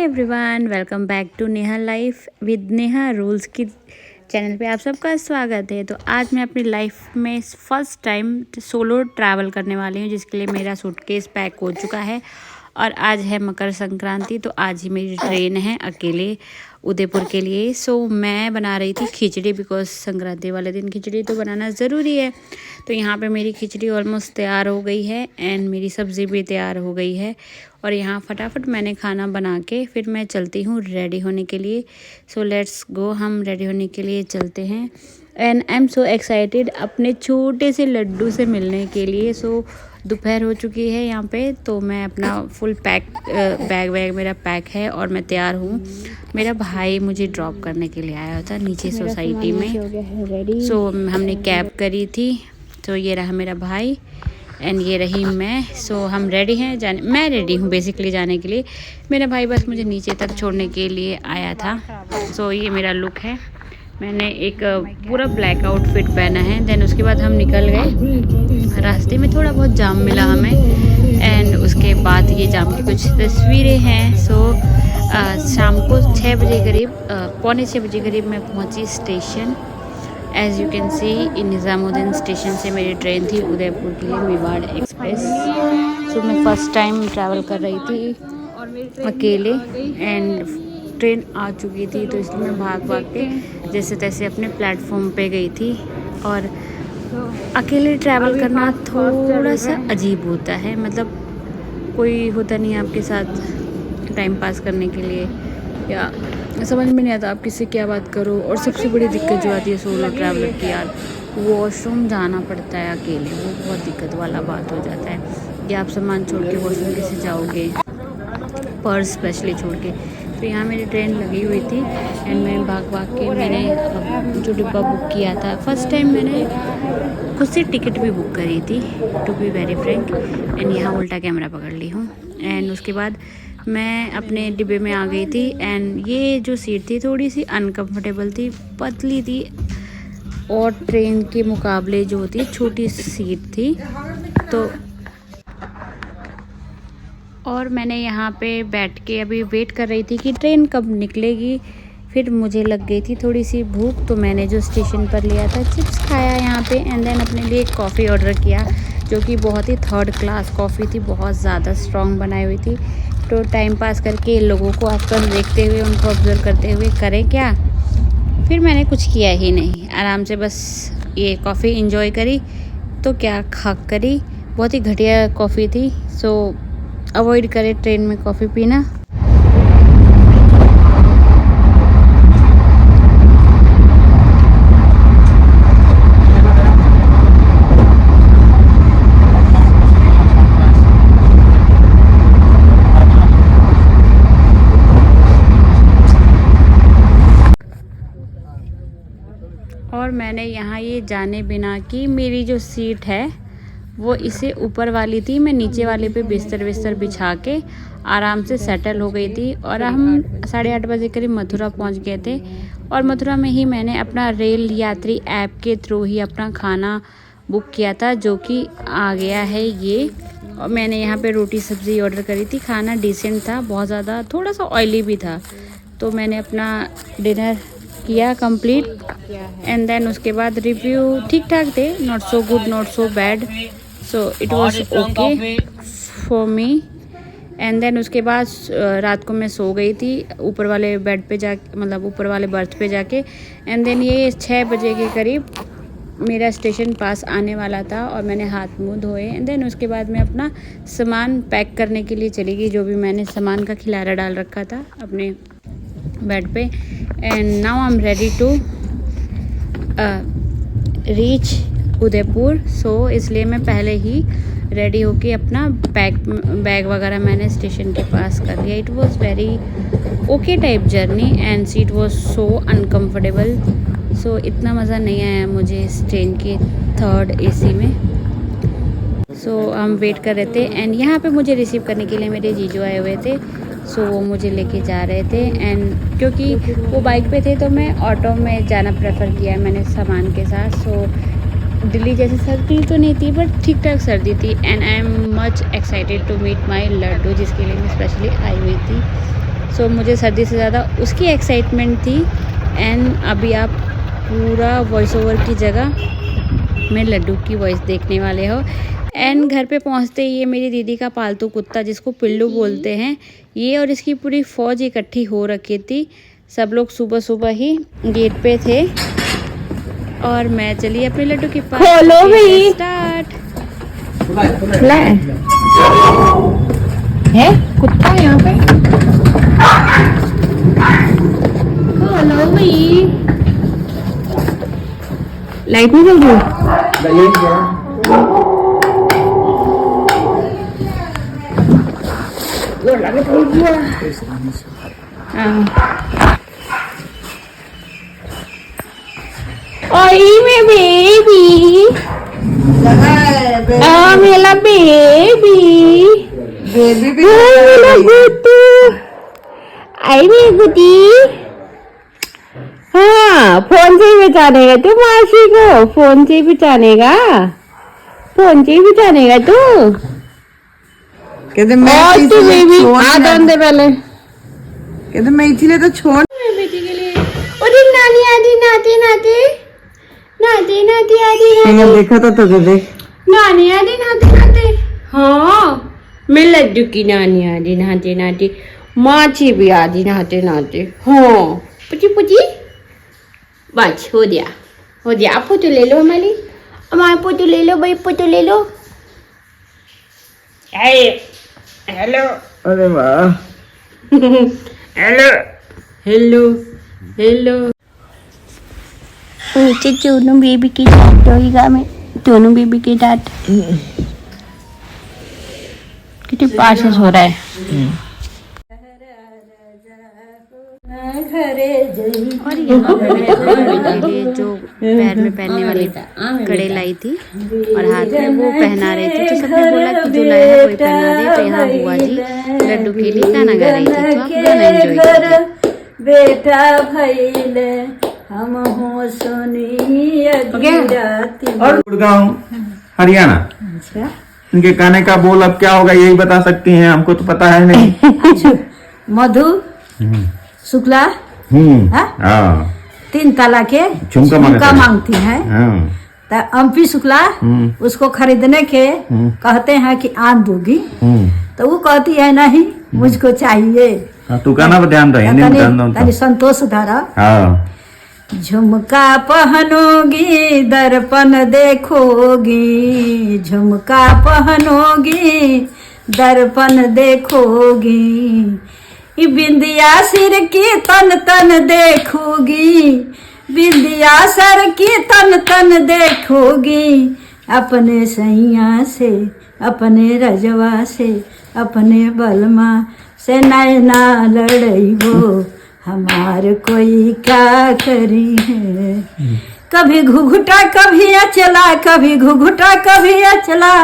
Everyone, welcome back to Neha life with Neha rules की channel पे आप सबका स्वागत है। तो आज मैं अपनी लाइफ में फ़र्स्ट टाइम सोलो ट्रैवल करने वाली हूँ, जिसके लिए मेरा सूटकेस पैक हो चुका है। और आज है मकर संक्रांति, तो आज ही मेरी ट्रेन है अकेले उदयपुर के लिए। सो मैं बना रही थी खिचड़ी, बिकॉज संक्रांति वाले दिन खिचड़ी तो बनाना ज़रूरी है। तो यहाँ पे मेरी खिचड़ी ऑलमोस्ट तैयार हो गई है एंड मेरी सब्ज़ी भी तैयार हो गई है। और यहाँ फटाफट मैंने खाना बना के फिर मैं चलती हूँ रेडी होने के लिए। सो लेट्स गो, हम रेडी होने के लिए चलते हैं। And I am so excited अपने छोटे से लड्डू से मिलने के लिए। सो दोपहर हो चुकी है यहाँ पे, तो मैं अपना फुल बैग मेरा पैक है और मैं तैयार हूँ। मेरा भाई मुझे ड्रॉप करने के लिए आया था नीचे सोसाइटी में। सो हमने कैब करी थी। तो ये रहा मेरा भाई एंड ये रही मैं। सो हम रेडी हैं जाने, मैं रेडी हूँ बेसिकली जाने के लिए। मेरा भाई बस मुझे नीचे तक छोड़ने के लिए आया था। सो ये मेरा लुक है। मैंने एक पूरा ब्लैक आउटफिट पहना है। देन उसके बाद हम निकल गए। रास्ते में थोड़ा बहुत जाम मिला हमें एंड उसके बाद ये जाम की कुछ तस्वीरें हैं। सो शाम को 6 बजे करीब, पौने 6 बजे करीब मैं पहुंची station. As you can see in Nizamuddin station से मेरी ट्रेन थी उदयपुर के लिए, मेवाड़ एक्सप्रेस। सो मैं फ़र्स्ट टाइम ट्रैवल कर रही थी अकेले एंड ट्रेन आ चुकी थी, तो इसलिए मैं भाग के जैसे तैसे अपने प्लेटफॉर्म पे गई थी। और अकेले ट्रैवल करना थोड़ा सा अजीब होता है, मतलब कोई होता नहीं है आपके साथ टाइम पास करने के लिए, या समझ में नहीं आता आप किससे क्या बात करो। और सबसे बड़ी दिक्कत जो आती है सोलो ट्रैवलर की, यार वॉशरूम जाना पड़ता है अकेले, वो बहुत दिक्कत वाला बात हो जाता है कि आप सामान छोड़ के वॉशरूम कैसे जाओगे, पर्स स्पेशली छोड़ के। तो यहाँ मेरी ट्रेन लगी हुई थी एंड मैं भाग के मैंने जो डिब्बा बुक किया था, फर्स्ट टाइम मैंने खुद से टिकट भी बुक करी थी, to be very frank. And यहाँ उल्टा कैमरा पकड़ ली हूँ। एंड उसके बाद मैं अपने डिब्बे में आ गई थी एंड ये जो सीट थी थोड़ी सी अनकंफर्टेबल थी, पतली थी और ट्रेन के मुकाबले जो होती है छोटी सीट थी। तो और मैंने यहाँ पे बैठ के अभी वेट कर रही थी कि ट्रेन कब निकलेगी। फिर मुझे लग गई थी थोड़ी सी भूख, तो मैंने जो स्टेशन पर लिया था चिप्स खाया यहाँ पे एंड देन अपने लिए एक कॉफ़ी ऑर्डर किया, जो कि बहुत ही थर्ड क्लास कॉफ़ी थी, बहुत ज़्यादा स्ट्रॉन्ग बनाई हुई थी। तो टाइम पास करके लोगों को आफ्टर देखते हुए, उनको ऑब्जर्व करते हुए करें क्या, फिर मैंने कुछ किया ही नहीं, आराम से बस ये कॉफ़ी इंजॉय करी। तो क्या खा करी, बहुत ही घटिया कॉफ़ी थी। सो अवॉइड करें ट्रेन में कॉफ़ी पीना। और मैंने यहाँ ये जाने बिना कि मेरी जो सीट है वो इससे ऊपर वाली थी, मैं नीचे वाले पे बिस्तर बिछा के आराम से सेटल हो गई थी। और हम 8:30 बजे करीब मथुरा पहुंच गए थे। और मथुरा में ही मैंने अपना रेल यात्री ऐप के थ्रू ही अपना खाना बुक किया था, जो कि आ गया है ये। और मैंने यहाँ पे रोटी सब्ज़ी ऑर्डर करी थी। खाना डिसेंट था, बहुत ज़्यादा थोड़ा सा ऑयली भी था। तो मैंने अपना डिनर किया कंप्लीट एंड देन उसके बाद रिव्यू ठीक ठाक थे, not so good not so bad. So it was okay for me. And then उसके बाद रात को मैं सो गई थी ऊपर वाले बेड पे जाके, मतलब ऊपर वाले बर्थ पे जाके। एंड देन ये 6 बजे के करीब मेरा स्टेशन पास आने वाला था और मैंने हाथ मुँह धोए। एंड देन उसके बाद मैं अपना सामान पैक करने के लिए चली गई, जो भी मैंने सामान का खिलारा डाल रखा था अपने बेड पे। And now I am ready to reach Udaipur. So इसलिए मैं पहले ही रेडी होके अपना बैग वगैरह मैंने स्टेशन के पास कर लिया। It was very okay type journey and seat was so uncomfortable. So इतना मज़ा नहीं आया मुझे इस ट्रेन के थर्ड एसी में। सो हम वेट कर रहे थे एंड यहाँ पे मुझे रिसीव करने के लिए मेरे जीजू आए हुए थे। सो वो मुझे लेके जा रहे थे एंड क्योंकि वो बाइक पे थे तो मैं ऑटो में जाना प्रेफर किया मैंने सामान के साथ। सो दिल्ली जैसी सर्दी तो नहीं थी बट ठीक ठाक सर्दी थी and I am much excited to meet my laddu, जिसके लिए मैं स्पेशली आई हुई थी। सो मुझे सर्दी से ज़्यादा उसकी एक्साइटमेंट थी। एंड अभी आप पूरा वॉइस ओवर की जगह में लड्डू की वॉइस देखने वाले हो। एंड घर पे पहुंचते ही ये मेरी दीदी का पालतू कुत्ता जिसको पिल्लू बोलते हैं, ये और इसकी पूरी फ़ौज इकट्ठी हो रखी थी। सब लोग सुबह सुबह ही गेट पे थे और मैं चली अपने लड्डू के पास। खोलो भाई, स्टार्ट है कुत्ता यहाँ पे। खोलो भाई, लाइट नहीं जल रही। मैं बेबी, मेरा बेबी, मेरा गुड्डू, आई मेरी गुड्डी। हाँ, फोन से ही बचाने का तू मासी को, फोन से ही बचानेगा, फोन से ही बचानेगा तू। कहते मैं तू बेबी आ दे पहले, कहते मैं इसीलिए तो छोड़ बेटी के लिए। अरे नानी आदि नाती नाती नाती नाती आदि मैंने देखा था तो देख नानी आदि नाती नाती। हाँ, मैं लड्डू की नानी आदि नाती नाती, माची भी आदि नाते नाते। हाँ, पुची पुची, बस हो गया हो गया। आप फोटो ले लो हमारी, हमारा फोटो ले लो भाई, फोटो ले लो। हेलो, अरे वाह, हेलो हेलो हेलो। नीचे दोनों बेबी की डांट होगा, मैं दोनों बेबी की डांट कितने पास हो रहा है। और यहाँ पे मैं के लिए जो पैर में पहनने वाली कड़े लाई थी और हाथ में वो पहना रही थी, तो सबने बोला कि जो लाया है वही पहना दे। तो यहाँ बुआ जी लड्डू के लिए गाना गा रही थी, तो आप गाना एंजॉय कीजिए। बेटा भैले हम हो सुनी और गुड़गांव हरियाणा। इनके गाने का बोल अब क्या होगा यही बता सकती हैं, हमको तो पता है नहीं। मधु शुक्ला हाँ, 3 ताला के झुमका मांगती है। तो अम्पी शुक्ला उसको खरीदने के कहते हैं कि आन दूंगी, तो वो कहती है नहीं मुझको चाहिए। तू गाना पर ध्यान दो, हिंदी में ध्यान दो। संतोष धारा। झुमका पहनोगी दर्पण देखोगी, झुमका पहनोगी दर्पण देखोगी, बिंदिया सिर की तन तन देखोगी, बिंदिया सर की तन तन देखोगी, अपने सैया से अपने रजवा से अपने बलमा से नैना लड़ाइबो, हमार कोई क्या करी है। कभी घुघुटा कभी अचला, कभी घुघुटा कभी अचला,